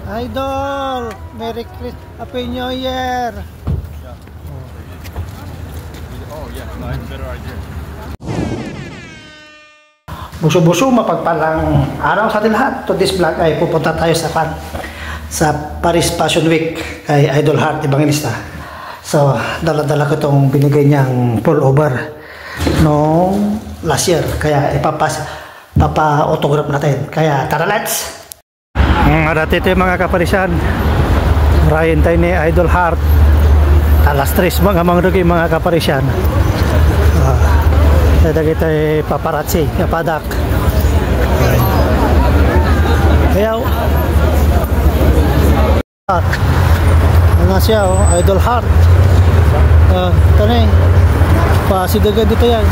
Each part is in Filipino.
Idol, Merry Christmas, Happy New Year. Oh yeah, no, it's a better idea. Buso-buso, mapagpalang araw sa atin lahat. To this vlog ay pupunta tayo sa Paris Fashion Week kay Idol Heart Evangelista. So, dala-dala ko itong binigay niyang pullover noong last year. Kaya papa-autograph natin. Kaya tara, let's! Dati ito yung mga kaparisan. Marahin tayo ni Idol Heart. Alas 3 mga mangrugi mga kaparisan. Dada kita paparazzi, papadak. Ayaw. Ano siya, Idol Heart. Ito na eh. Pasidagan dito yan.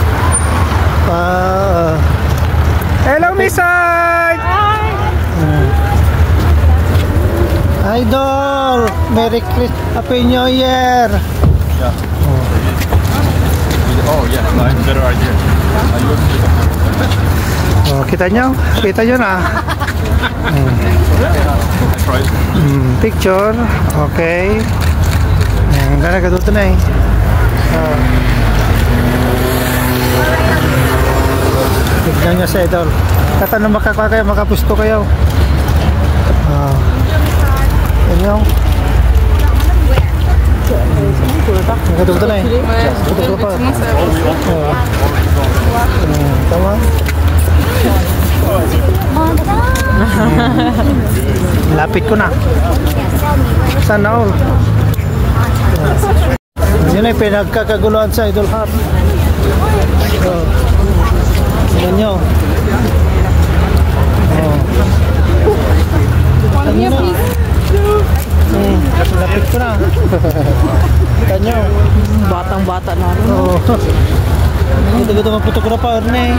Hello, Miss Art! Idol, Merry Christmas, Happy New Year. Yeah. Oh yeah, no, it's a better idea. Kita nyo na. Picture, okay. Gana ka dito na eh. Tignan nyo sa Idol. Katanong makapusto kayo. Yan yung nagkatugto na eh. Nagkatugto pa. Tama. Lapit ko na. Sana all. Yun ay pinagkakaguluhan sa Idol Heart. Yan nyo. Lapit ko na. Kita nyo. Batang-bata na rin. Oo. Ito maputok pa rin eh.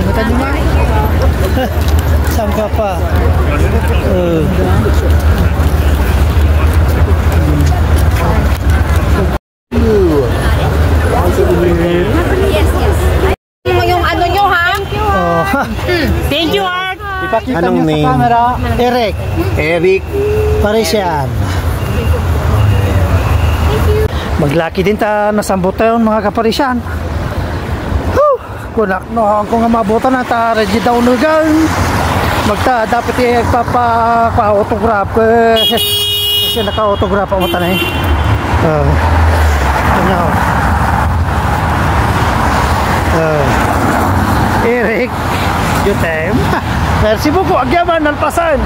Kita nyo ma? Saan ka pa? Yung ano nyo ha? Thank you, Art. Ipakita nyo sa camera. Eric Parisian. Maglaki din ta nasambot tayo mga kaparisyan. Kunak no kung nga mabutan na ta ready daw nugan. Magta dapat ipapa-autograph kasi naka-autograph mo tanay. Ano? Eric, you time. Merci beaucoup, agyaman nalpasan.